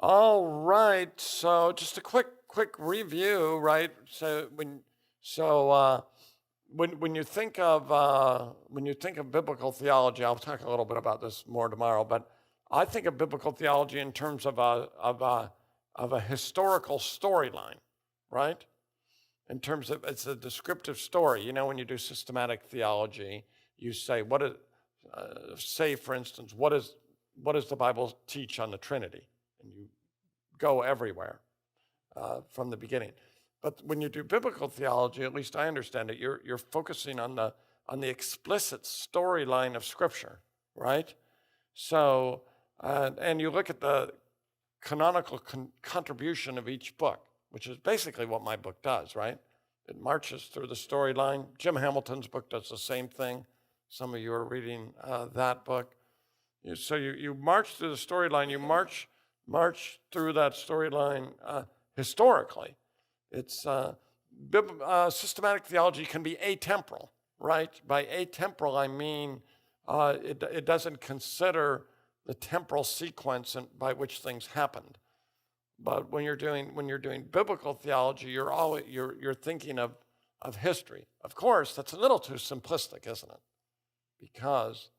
All right. So just a quick review, right? So when you think of biblical theology, I'll talk a little bit about this more tomorrow. But I think of biblical theology in terms of a historical storyline, right? In terms of it's a descriptive story. You know, when you do systematic theology, you say say for instance, what does the Bible teach on the Trinity? And you go everywhere from the beginning. But when you do biblical theology, at least I understand it, you're focusing on the explicit storyline of Scripture, right? So, and you look at the canonical contribution of each book, which is basically what my book does, right? It marches through the storyline. Jim Hamilton's book does the same thing. Some of you are reading that book. So you march through the storyline. You march through that storyline historically. It's systematic theology can be atemporal, right? By atemporal, I mean it doesn't consider the temporal sequence by which things happened. But when you're doing biblical theology, you're thinking of history. Of course, that's a little too simplistic, isn't it? Because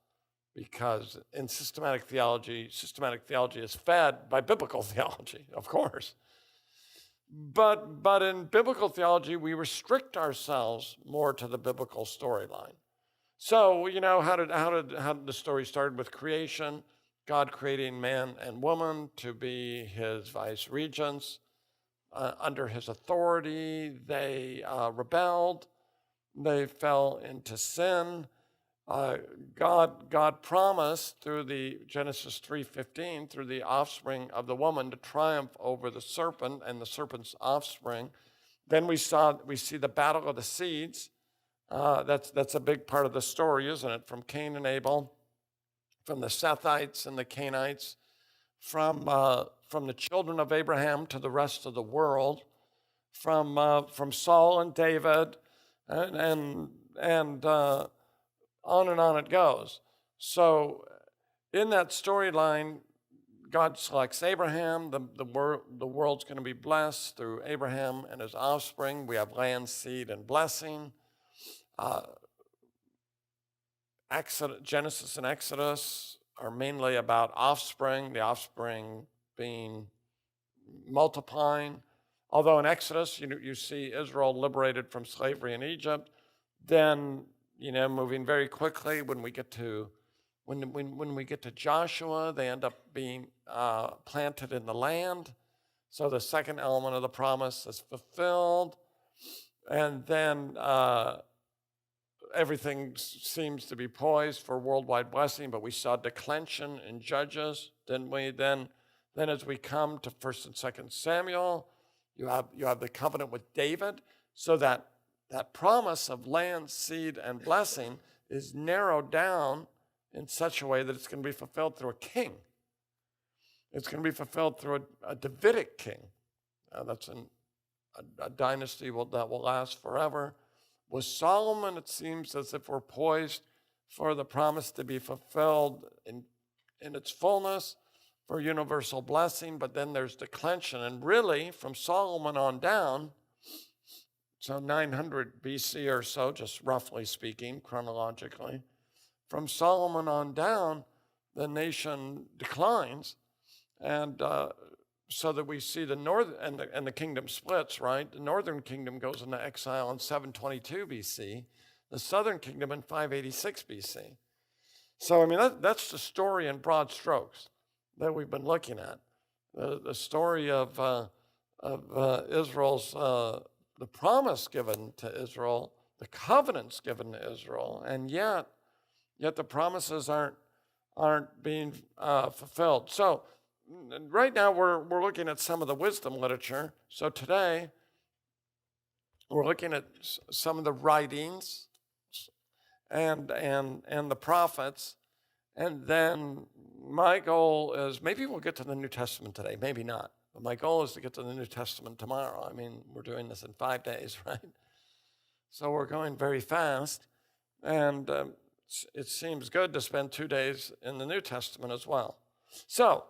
in systematic theology is fed by biblical theology, of course. But in biblical theology, we restrict ourselves more to the biblical storyline. So, you know, how did the story start with creation? God creating man and woman to be his vice regents. Under his authority, they rebelled. They fell into sin. God promised through the Genesis 3:15, through the offspring of the woman, to triumph over the serpent and the serpent's offspring. Then we see the battle of the seeds. That's a big part of the story, isn't it? From Cain and Abel, from the Sethites and the Canaanites, from the children of Abraham to the rest of the world, from Saul and David, and on it goes. So in that storyline, God selects Abraham. The world's going to be blessed through Abraham and his offspring. We have land, seed, and blessing. Genesis and Exodus are mainly about offspring, the offspring being multiplying. Although in Exodus, you see Israel liberated from slavery in Egypt. Then, moving very quickly, when we get to Joshua, they end up being planted in the land. So the second element of the promise is fulfilled. And then everything seems to be poised for worldwide blessing, but we saw declension in Judges, didn't we? Then as we come to 1st and 2nd Samuel, you have the covenant with David, so that promise of land, seed, and blessing is narrowed down in such a way that it's going to be fulfilled through a king. It's going to be fulfilled through a Davidic king. That's a dynasty that will last forever. With Solomon, it seems as if we're poised for the promise to be fulfilled in its fullness, for universal blessing, but then there's declension. And really, from Solomon on down, so 900 BC or so, just roughly speaking, chronologically, from Solomon on down, the nation declines, and so that we see the northern and the kingdom splits, right? The northern kingdom goes into exile in 722 BC, the southern kingdom in 586 BC. So, I mean, that's the story in broad strokes that we've been looking at. The story of Israel's, the promise given to Israel, the covenants given to Israel, and yet the promises aren't being fulfilled. So, right now, we're looking at some of the wisdom literature. So today, we're looking at some of the writings and the prophets. And then my goal is, maybe we'll get to the New Testament today, maybe not. But my goal is to get to the New Testament tomorrow. I mean, we're doing this in 5 days, right? So we're going very fast. And it seems good to spend 2 days in the New Testament as well. So,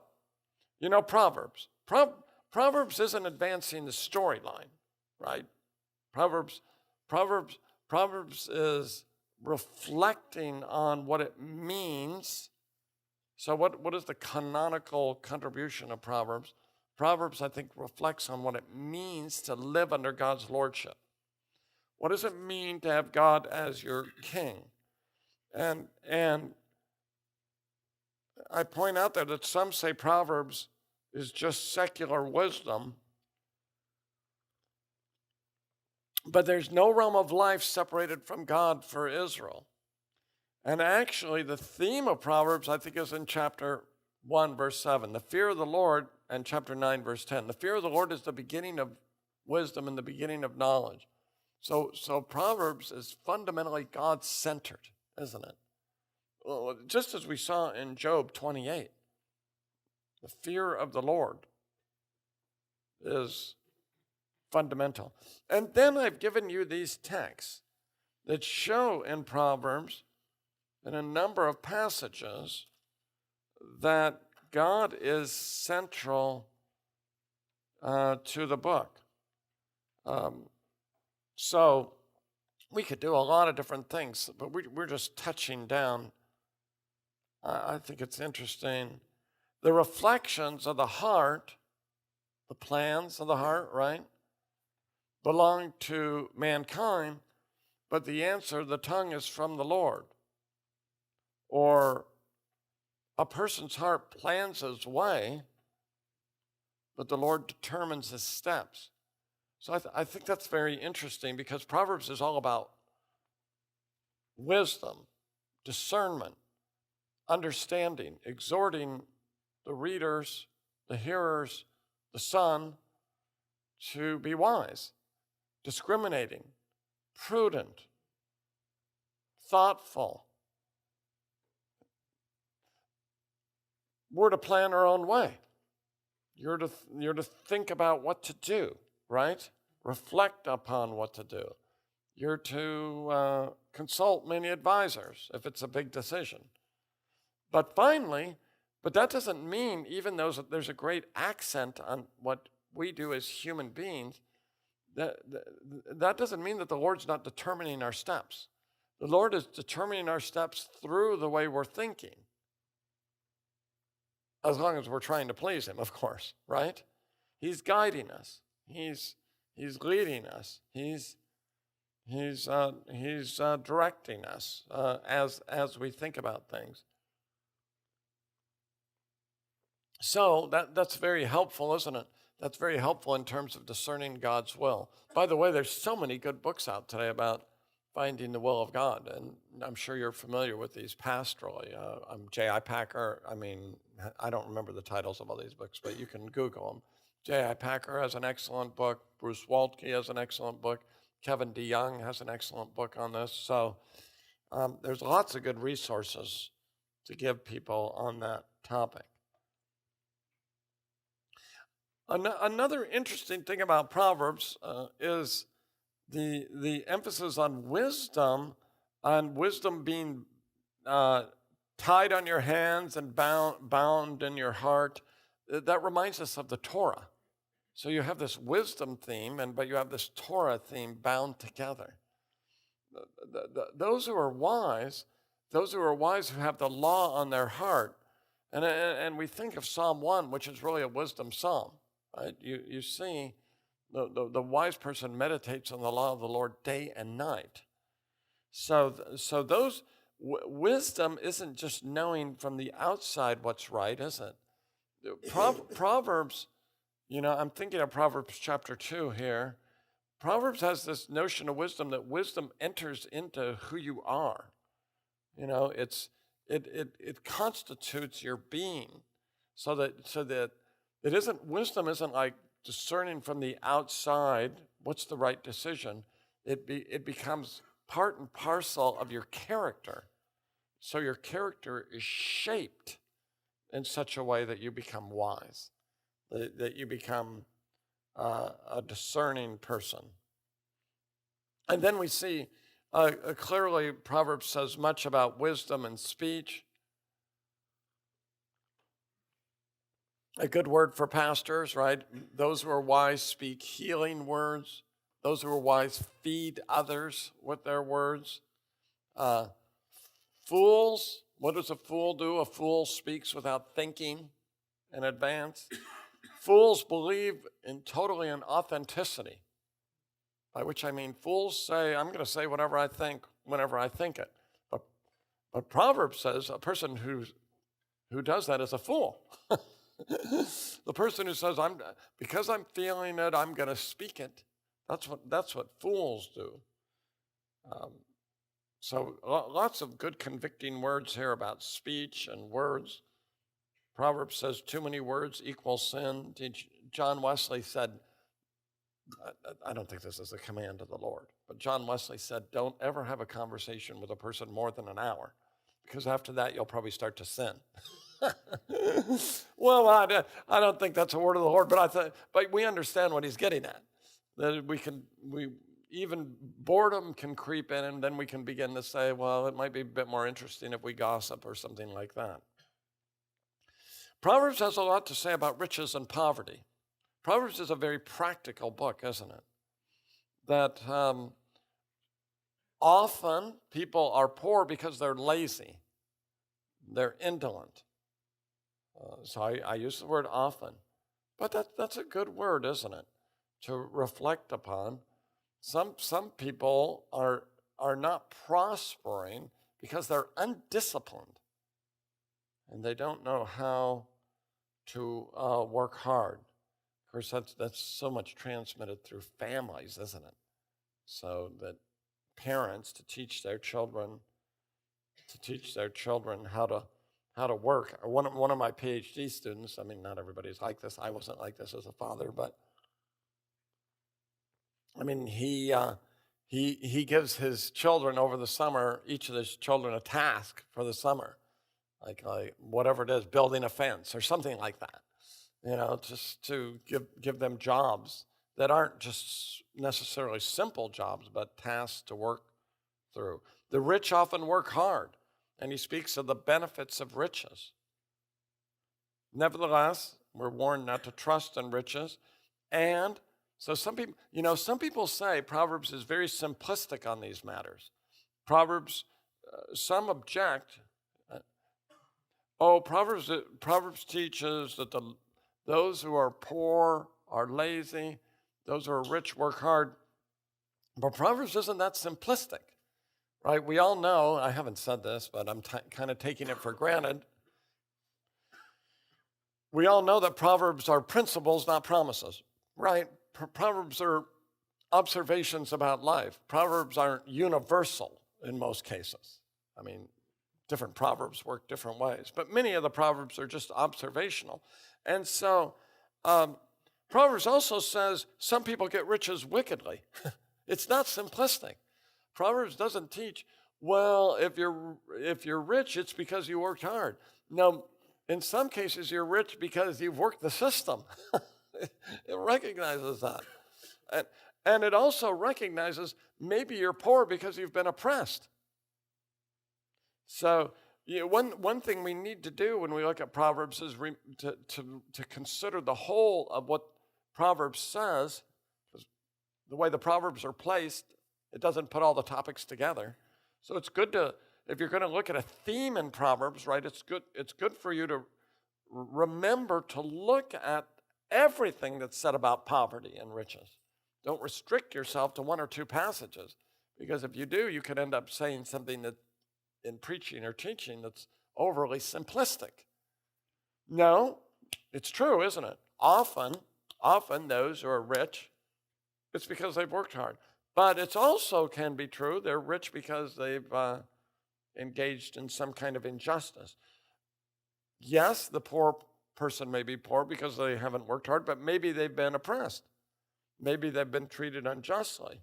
Proverbs. Proverbs isn't advancing the storyline, right? Proverbs, Proverbs, Proverbs is reflecting on what it means. So what is the canonical contribution of Proverbs? Proverbs, I think, reflects on what it means to live under God's lordship. What does it mean to have God as your king? And I point out there that some say Proverbs is just secular wisdom, but there's no realm of life separated from God for Israel. And actually, the theme of Proverbs, I think, is in chapter 1, verse 7. The fear of the Lord, and chapter 9, verse 10. The fear of the Lord is the beginning of wisdom and the beginning of knowledge. So Proverbs is fundamentally God-centered, isn't it? Well, just as we saw in Job 28, the fear of the Lord is fundamental. And then I've given you these texts that show in Proverbs, in a number of passages, that God is central to the book. So we could do a lot of different things, but we're just touching down. I think it's interesting. The reflections of the heart, the plans of the heart, right, belong to mankind, but the answer, the tongue, is from the Lord. Or a person's heart plans his way, but the Lord determines his steps. So I think that's very interesting, because Proverbs is all about wisdom, discernment, understanding, exhorting the readers, the hearers, the son, to be wise, discriminating, prudent, thoughtful. We're to plan our own way. You're to think about what to do, right? Reflect upon what to do. You're to consult many advisors if it's a big decision. But finally, but that doesn't mean, even though there's a great accent on what we do as human beings, that doesn't mean that the Lord's not determining our steps. The Lord is determining our steps through the way we're thinking. As long as we're trying to please him, of course, right? He's guiding us. He's leading us. He's directing us as we think about things. So that's very helpful, isn't it? That's very helpful in terms of discerning God's will. By the way, there's so many good books out today about finding the will of God, and I'm sure you're familiar with these pastorally. J.I. Packer, I don't remember the titles of all these books, but you can Google them. J.I. Packer has an excellent book. Bruce Waltke has an excellent book. Kevin DeYoung has an excellent book on this. So there's lots of good resources to give people on that topic. Another interesting thing about Proverbs is the emphasis on wisdom being tied on your hands and bound in your heart. That reminds us of the Torah. So you have this wisdom theme, but you have this Torah theme bound together. Those who are wise who have the law on their heart, and we think of Psalm 1, which is really a wisdom psalm, right? You see, the wise person meditates on the law of the Lord day and night. So those wisdom isn't just knowing from the outside what's right, is it? Proverbs, I'm thinking of Proverbs chapter 2 here. Proverbs has this notion of wisdom, that wisdom enters into who you are. It constitutes your being, so that wisdom isn't like discerning from the outside what's the right decision. It becomes part and parcel of your character. So your character is shaped in such a way that you become wise, that you become a discerning person. And then we see clearly Proverbs says much about wisdom and speech. A good word for pastors, right? Those who are wise speak healing words. Those who are wise feed others with their words. Uh, Fools, what does a fool do? A fool speaks without thinking in advance. Fools believe totally in authenticity, by which I mean fools say, I'm going to say whatever I think whenever I think it. But Proverbs says a person who does that is a fool. The person who says, because I'm feeling it, I'm going to speak it. That's what fools do. So lots of good convicting words here about speech and words. Proverbs says too many words equal sin. John Wesley said, I don't think this is a command of the Lord, but John Wesley said, don't ever have a conversation with a person more than an hour, because after that you'll probably start to sin. Well, I don't think that's a word of the Lord, but we understand what he's getting at. That even boredom can creep in, and then we can begin to say, well, it might be a bit more interesting if we gossip or something like that. Proverbs has a lot to say about riches and poverty. Proverbs is a very practical book, isn't it? That often people are poor because they're lazy. They're indolent. So I use the word often. But that's a good word, isn't it? To reflect upon. Some people are not prospering because they're undisciplined. And they don't know how to work hard. Of course, that's so much transmitted through families, isn't it? So that parents to teach their children how to work. One of my PhD students, I mean, not everybody's like this. I wasn't like this as a father, but I mean, he gives his children over the summer, each of his children, a task for the summer, like whatever it is, building a fence or something like that. Just to give them jobs that aren't just necessarily simple jobs, but tasks to work through. The rich often work hard, and he speaks of the benefits of riches. Nevertheless, we're warned not to trust in riches. And so some people say Proverbs is very simplistic on these matters. Proverbs, some object. Proverbs teaches that those who are poor are lazy, those who are rich work hard. But Proverbs isn't that simplistic, right? We all know, I haven't said this, but I'm kind of taking it for granted. We all know that Proverbs are principles, not promises, right? Proverbs are observations about life. Proverbs aren't universal in most cases. I mean, different Proverbs work different ways, but many of the Proverbs are just observational. And so Proverbs also says some people get riches wickedly. It's not simplistic. Proverbs doesn't teach, well, if you're rich, it's because you worked hard. No, in some cases, you're rich because you've worked the system. It recognizes that. And it also recognizes maybe you're poor because you've been oppressed. So one thing we need to do when we look at Proverbs is to consider the whole of what Proverbs says. The way the Proverbs are placed, it doesn't put all the topics together. So it's good if you're going to look at a theme in Proverbs, right, it's good for you to remember to look at everything that's said about poverty and riches. Don't restrict yourself to one or two passages, because if you do, you could end up saying something that in preaching or teaching that's overly simplistic. No, it's true, isn't it? Often those who are rich, it's because they've worked hard. But it's also can be true they're rich because they've engaged in some kind of injustice. Yes, the poor person may be poor because they haven't worked hard, but maybe they've been oppressed. Maybe they've been treated unjustly.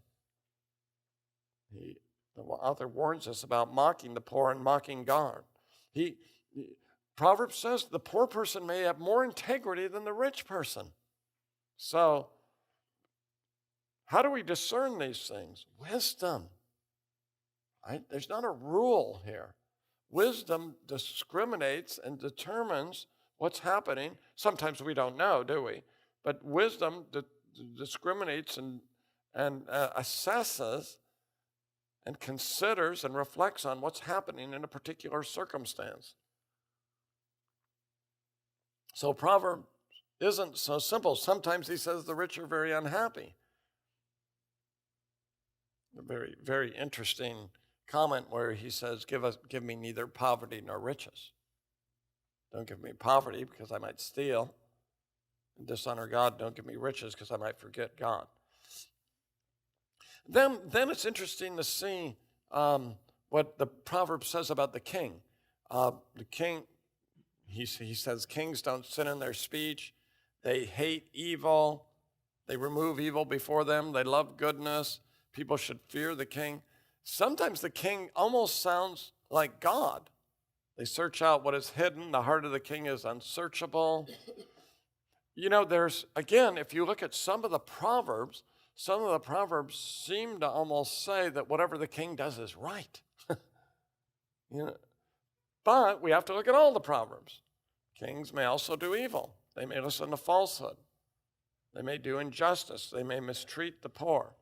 The author warns us about mocking the poor and mocking God. Proverbs says the poor person may have more integrity than the rich person. So, how do we discern these things? Wisdom. Right? There's not a rule here. Wisdom discriminates and determines what's happening. Sometimes we don't know, do we? But wisdom discriminates and assesses and considers and reflects on what's happening in a particular circumstance. So Proverbs isn't so simple. Sometimes he says the rich are very unhappy. A very, very interesting comment where he says, give me neither poverty nor riches. Don't give me poverty because I might steal and dishonor God. Don't give me riches because I might forget God. Then it's interesting to see what the proverb says about the king. The king, he says, kings don't sin in their speech. They hate evil. They remove evil before them. They love goodness. People should fear the king. Sometimes the king almost sounds like God. They search out what is hidden. The heart of the king is unsearchable. You know, again, if you look at some of the proverbs seem to almost say that whatever the king does is right. You know, but we have to look at all the proverbs. Kings may also do evil. They may listen to falsehood. They may do injustice. They may mistreat the poor.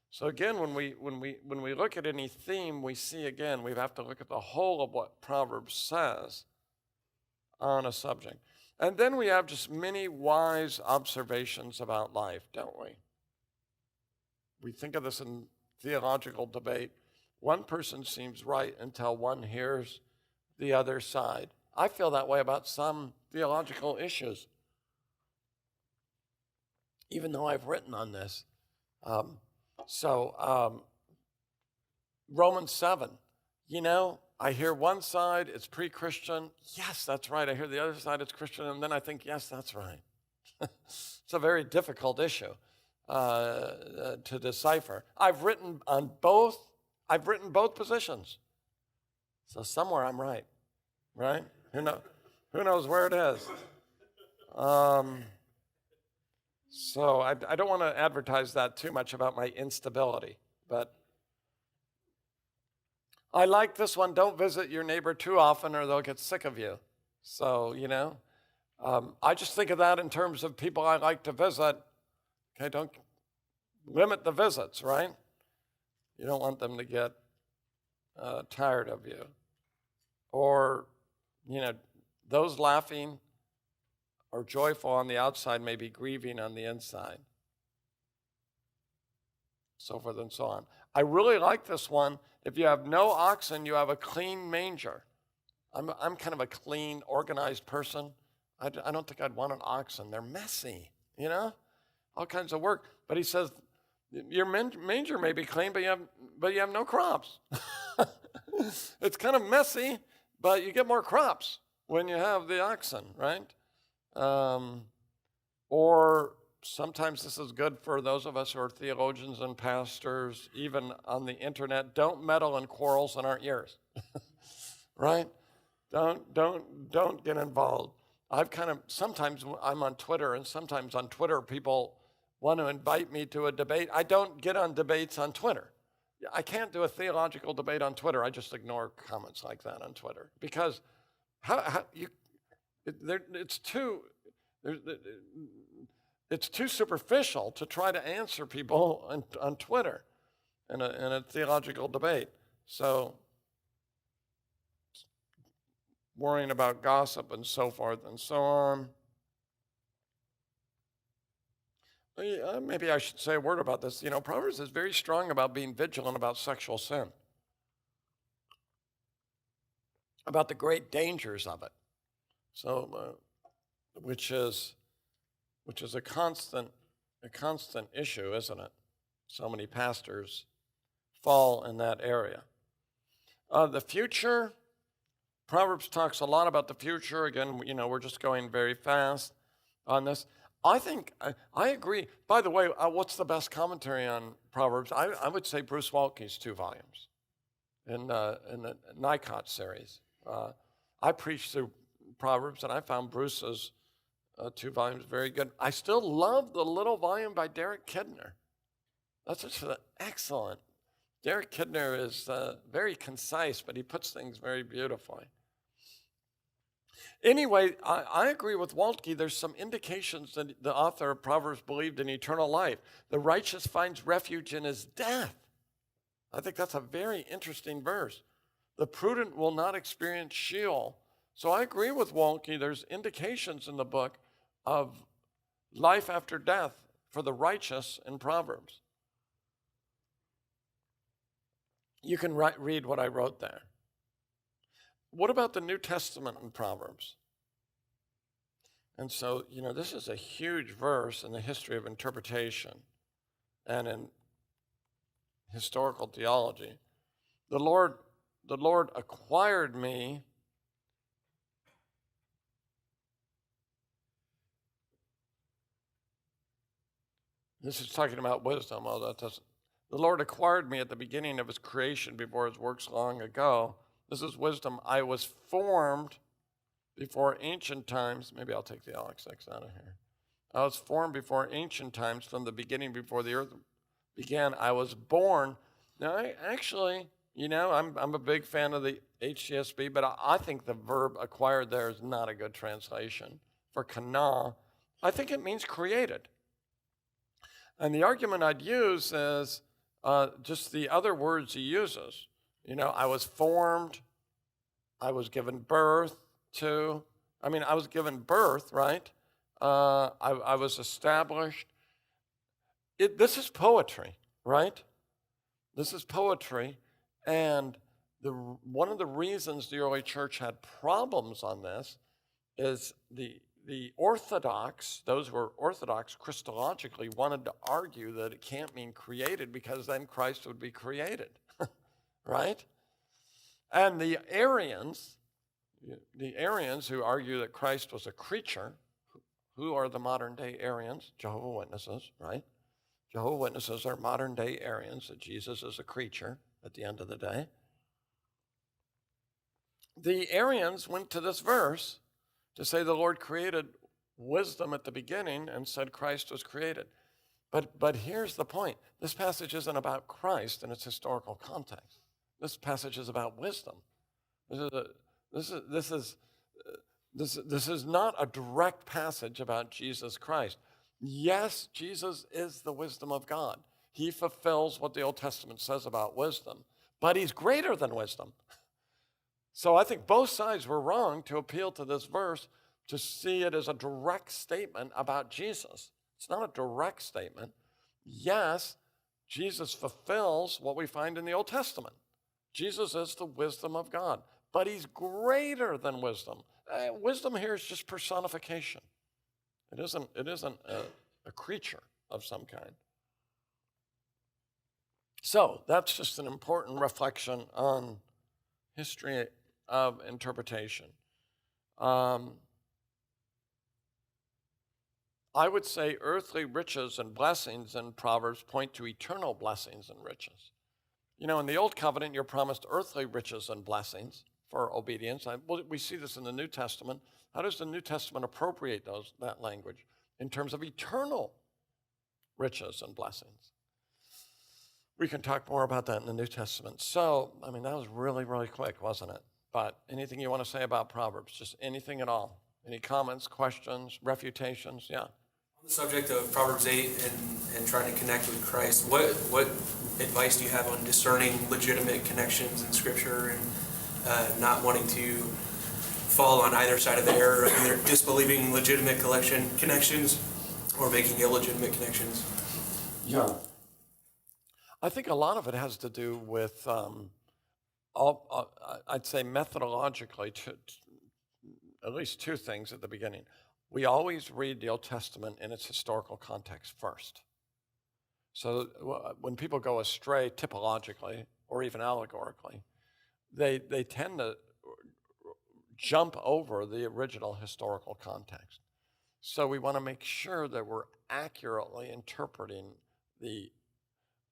So again, when we look at any theme, we see again, we have to look at the whole of what Proverbs says on a subject. And then we have just many wise observations about life, don't we? We think of this in theological debate. One person seems right until one hears the other side. I feel that way about some theological issues, even though I've written on this. Romans 7, you know, I hear one side, it's pre-Christian. Yes, that's right. I hear the other side, it's Christian. And then I think, yes, that's right. It's a very difficult issue to decipher. I've written both positions. So somewhere I'm right? Who knows where it is? So I don't want to advertise that too much about my instability, but I like this one. Don't visit your neighbor too often or they'll get sick of you. So, you know, I just think of that in terms of people I like to visit. Okay, don't limit the visits, right? You don't want them to get tired of you. Or, you know, those laughing or joyful on the outside may be grieving on the inside. So forth and so on. I really like this one. If you have no oxen, you have a clean manger. I'm kind of a clean, organized person. I don't think I'd want an oxen. They're messy, you know, all kinds of work. But he says, your manger may be clean, but you have no crops. It's kind of messy, but you get more crops when you have the oxen, right? Or sometimes this is good for those of us who are theologians and pastors, even on the internet. Don't meddle in quarrels that aren't yours, right? Don't get involved. Sometimes I'm on Twitter, and sometimes on Twitter people want to invite me to a debate. I don't get on debates on Twitter. I can't do a theological debate on Twitter. I just ignore comments like that on Twitter because it's too superficial to try to answer people on Twitter in a theological debate. So worrying about gossip and so forth and so on. Maybe I should say a word about this. You know, Proverbs is very strong about being vigilant about sexual sin, about the great dangers of it. So, which is a constant issue, isn't it? So many pastors fall in that area. The future, Proverbs talks a lot about the future. Again, you know, we're just going very fast on this. I think, I agree. By the way, what's the best commentary on Proverbs? I would say Bruce Waltke's 2 volumes in the Nikot series. I preached through Proverbs, and I found Bruce's 2 volumes very good. I still love the little volume by Derek Kidner. That's just excellent. Derek Kidner is very concise, but he puts things very beautifully. Anyway, I agree with Waltke. There's some indications that the author of Proverbs believed in eternal life. The righteous finds refuge in his death. I think that's a very interesting verse. The prudent will not experience Sheol. So I agree with Waltke. There's indications in the book of life after death for the righteous in Proverbs. You can read what I wrote there. What about the New Testament in Proverbs? And so, this is a huge verse in the history of interpretation and in historical theology. The Lord acquired me This is talking about wisdom. Oh, that doesn't. The Lord acquired me at the beginning of his creation before his works long ago. This is wisdom. I was formed before ancient times. Maybe I'll take the LXX out of here. I was formed before ancient times, from the beginning, before the earth began. I was born. Now, I'm a big fan of the HCSB, but I think the verb acquired there is not a good translation. For kana, I think it means created. And the argument I'd use is just the other words he uses. I was formed, I was given birth to. I was given birth, right? I was established. This is poetry, right? This is poetry. And one of the reasons the early church had problems on this is the Orthodox, those who were Orthodox Christologically, wanted to argue that it can't mean created because then Christ would be created, right? And the Arians who argue that Christ was a creature, who are the modern day Arians? Jehovah's Witnesses, right? Jehovah's Witnesses are modern day Arians, that Jesus is a creature at the end of the day. The Arians went to this verse to say the Lord created wisdom at the beginning and said Christ was created. But here's the point. This passage isn't about Christ in its historical context. This passage is about wisdom. This is not a direct passage about Jesus Christ. Yes, Jesus is the wisdom of God. He fulfills what the Old Testament says about wisdom, but he's greater than wisdom. So I think both sides were wrong to appeal to this verse to see it as a direct statement about Jesus. It's not a direct statement. Yes, Jesus fulfills what we find in the Old Testament. Jesus is the wisdom of God, but he's greater than wisdom. Wisdom here is just personification. It isn't a creature of some kind. So that's just an important reflection on history of interpretation. I would say earthly riches and blessings in Proverbs point to eternal blessings and riches. In the Old Covenant, you're promised earthly riches and blessings for obedience. We see this in the New Testament. How does the New Testament appropriate that language in terms of eternal riches and blessings? We can talk more about that in the New Testament. So, that was really, really quick, wasn't it? But anything you want to say about Proverbs? Just anything at all? Any comments, questions, refutations? Yeah. On the subject of Proverbs 8 and trying to connect with Christ, what advice do you have on discerning legitimate connections in Scripture and not wanting to fall on either side of the error, either disbelieving legitimate connections or making illegitimate connections? Yeah. I think a lot of it has to do with, I'd say methodologically, at least two things at the beginning. We always read the Old Testament in its historical context first. So when people go astray typologically or even allegorically, they tend to jump over the original historical context. So we want to make sure that we're accurately interpreting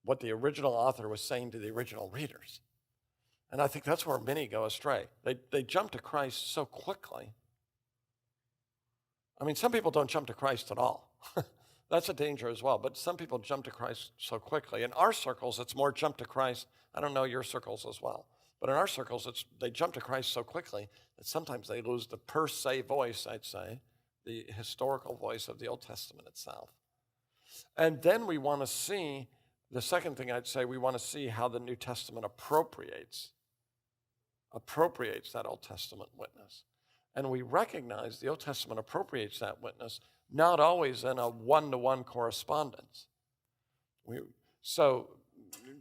what the original author was saying to the original readers. And I think that's where many go astray. They jump to Christ so quickly. Some people don't jump to Christ at all. That's a danger as well. But some people jump to Christ so quickly. In our circles, it's more jump to Christ. I don't know your circles as well. But in our circles, they jump to Christ so quickly that sometimes they lose the per se voice, I'd say, the historical voice of the Old Testament itself. And then we want to see, the second thing I'd say, we want to see how the New Testament appropriates that Old Testament witness. And we recognize the Old Testament appropriates that witness, not always in a one-to-one correspondence. So,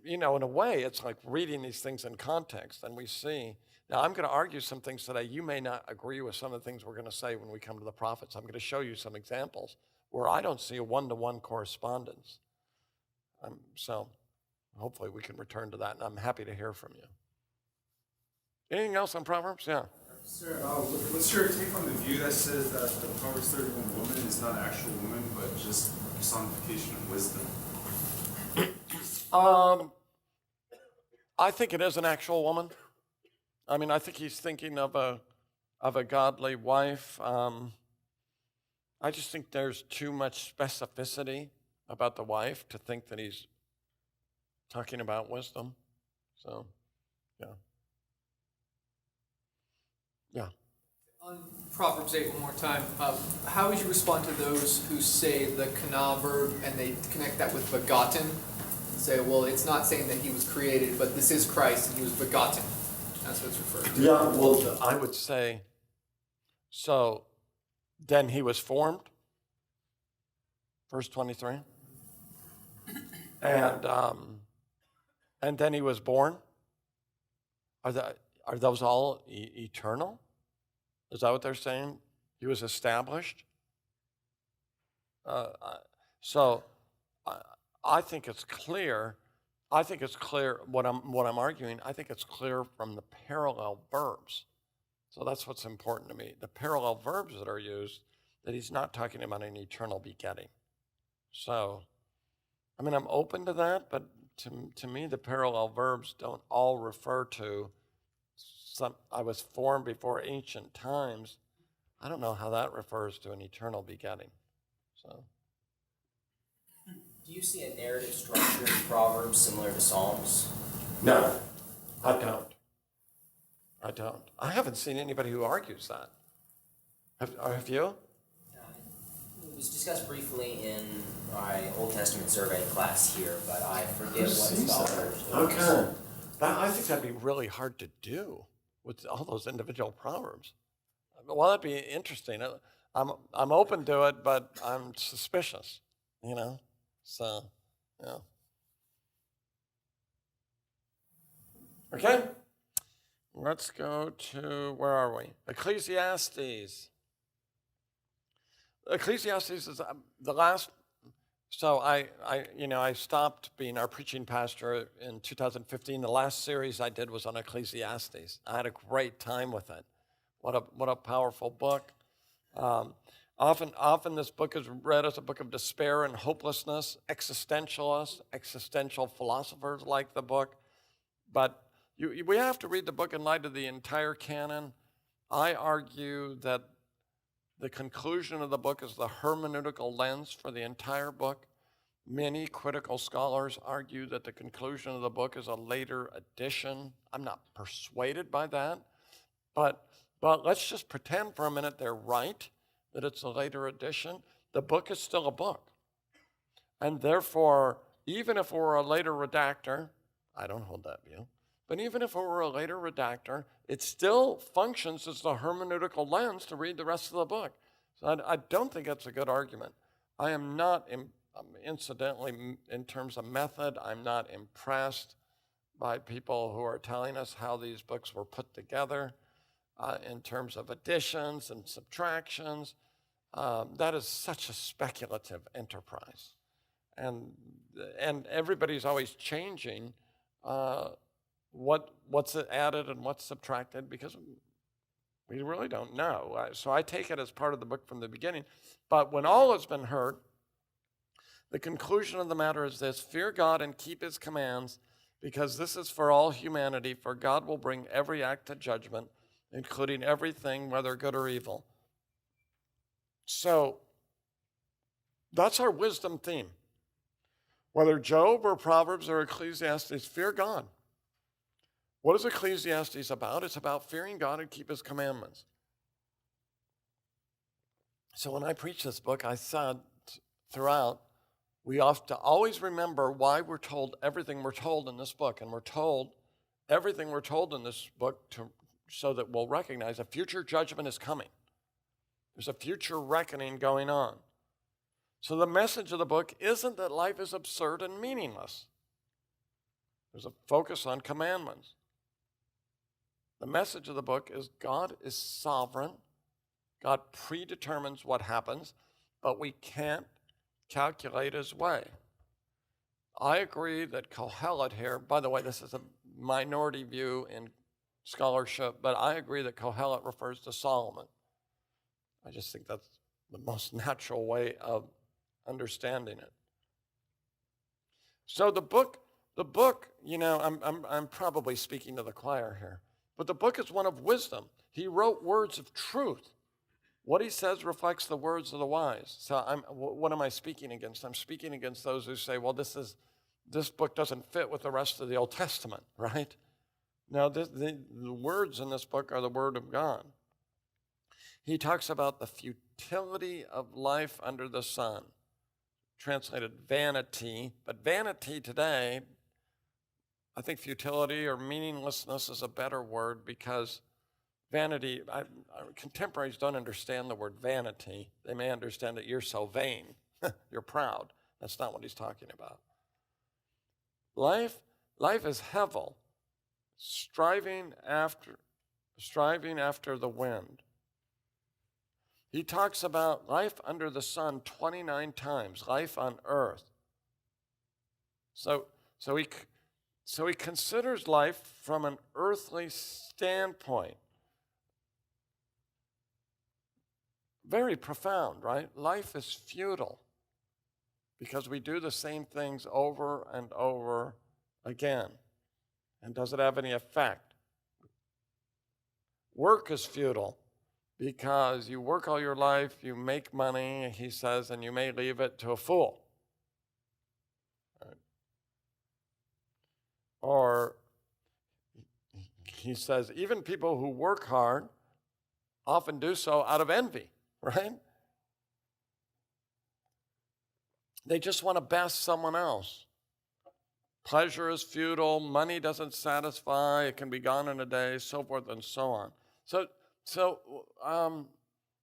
in a way, it's like reading these things in context, and we see. Now, I'm going to argue some things today. You may not agree with some of the things we're going to say when we come to the prophets. I'm going to show you some examples where I don't see a one-to-one correspondence. So hopefully we can return to that, and I'm happy to hear from you. Anything else on Proverbs? Yeah. Sir, what's your take on the view that says that the Proverbs 31 woman is not an actual woman, but just personification of wisdom? I think it is an actual woman. I mean, I think he's thinking of a godly wife. I just think there's too much specificity about the wife to think that he's talking about wisdom. So, yeah. Yeah. On Proverbs 8 one more time, how would you respond to those who say the kana verb and they connect that with begotten? Say, well, it's not saying that he was created, but this is Christ and he was begotten. That's what it's referred to. Yeah, well, I would say, so then he was formed, verse 23, and then he was born. Are those all eternal? Is that what they're saying? He was established? So I think it's clear. I think it's clear what I'm arguing. I think it's clear from the parallel verbs. So that's what's important to me. The parallel verbs that are used, that he's not talking about an eternal begetting. So, I mean, I'm open to that, but to me, the parallel verbs don't all refer to I was formed before ancient times. I don't know how that refers to an eternal begetting. So. Do you see a narrative structure in Proverbs similar to Psalms? No, I don't. I haven't seen anybody who argues that. Have you? It was discussed briefly in my Old Testament survey class here, but I forget what scholars. Okay. I think that'd be really hard to do with all those individual proverbs. Well, that'd be interesting. I'm open to it, but I'm suspicious, So, yeah. Okay. Let's go to, where are we? Ecclesiastes. Ecclesiastes is the last. So I stopped being our preaching pastor in 2015. The last series I did was on Ecclesiastes. I had a great time with it. What a powerful book. Often this book is read as a book of despair and hopelessness. Existentialists, existential philosophers like the book. But we have to read the book in light of the entire canon. I argue that the conclusion of the book is the hermeneutical lens for the entire book. Many critical scholars argue that the conclusion of the book is a later addition. I'm not persuaded by that, but let's just pretend for a minute they're right, that it's a later addition. The book is still a book. And therefore, even if we're a later redactor, I don't hold that view, but even if it were a later redactor, it still functions as the hermeneutical lens to read the rest of the book. So I don't think that's a good argument. I am not, incidentally, in terms of method, I'm not impressed by people who are telling us how these books were put together in terms of additions and subtractions. That is such a speculative enterprise. And everybody's always changing what's added and what's subtracted because we really don't know. So I take it as part of the book from the beginning. But when all has been heard, the conclusion of the matter is this: fear God and keep his commands, because this is for all humanity, for God will bring every act to judgment, including everything, whether good or evil. So that's our wisdom theme. Whether Job or Proverbs or Ecclesiastes, fear God. What is Ecclesiastes about? It's about fearing God and keep his commandments. So when I preach this book, I said throughout, we have to always remember why we're told everything we're told in this book. And we're told everything we're told in this book so that we'll recognize a future judgment is coming. There's a future reckoning going on. So the message of the book isn't that life is absurd and meaningless. There's a focus on commandments. The message of the book is God is sovereign. God predetermines what happens, but we can't calculate his way. I agree that Kohelet here, by the way, this is a minority view in scholarship, but I agree that Kohelet refers to Solomon. I just think that's the most natural way of understanding it. So the book, I'm probably speaking to the choir here, but the book is one of wisdom. He wrote words of truth. What he says reflects the words of the wise. So what am I speaking against? I'm speaking against those who say, well, this book doesn't fit with the rest of the Old Testament, right? No, the words in this book are the word of God. He talks about the futility of life under the sun, translated vanity, but vanity today, I think futility or meaninglessness is a better word because vanity, contemporaries don't understand the word vanity. They may understand that you're so vain, you're proud. That's not what he's talking about. Life is hevel, striving after the wind. He talks about life under the sun 29 times, life on earth. So he considers life from an earthly standpoint. Very profound, right? Life is futile because we do the same things over and over again. And does it have any effect? Work is futile because you work all your life, you make money, he says, and you may leave it to a fool. Right? Or he says, even people who work hard often do so out of envy, right? They just want to best someone else. Pleasure is futile, money doesn't satisfy, it can be gone in a day, so forth and so on.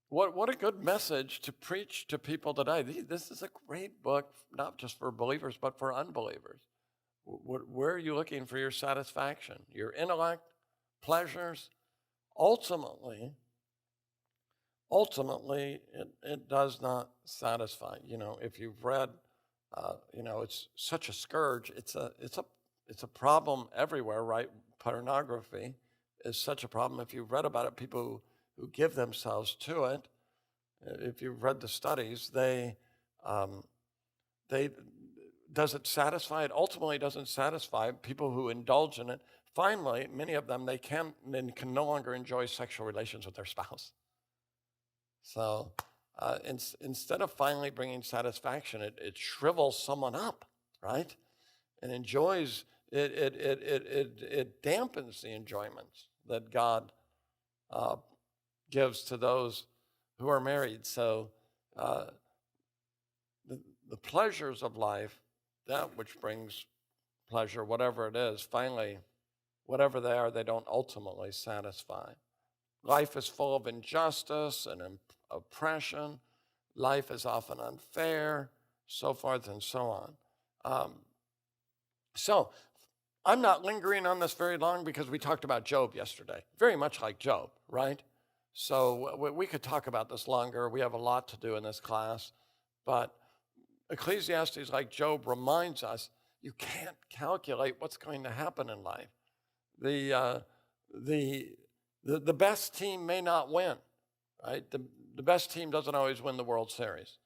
What a good message to preach to people today. This is a great book, not just for believers, but for unbelievers. Where are you looking for your satisfaction? Your intellect, pleasures? Ultimately, it does not satisfy. If you've read, it's such a scourge. It's a problem everywhere, right? Pornography is such a problem. If you've read about it, people who give themselves to it, if you've read the studies, does it satisfy? It ultimately doesn't satisfy people who indulge in it. Finally, many of them, they can no longer enjoy sexual relations with their spouse. So instead of finally bringing satisfaction, it shrivels someone up, right? And enjoys, it dampens the enjoyments that God gives to those who are married. So the pleasures of life, that which brings pleasure, whatever it is, finally, whatever they are, they don't ultimately satisfy. Life is full of injustice and oppression. Life is often unfair, so forth and so on. So I'm not lingering on this very long because we talked about Job yesterday, very much like Job, right? So we could talk about this longer. We have a lot to do in this class, but Ecclesiastes, like Job, reminds us you can't calculate what's going to happen in life. The best team may not win, right? The best team doesn't always win the World Series.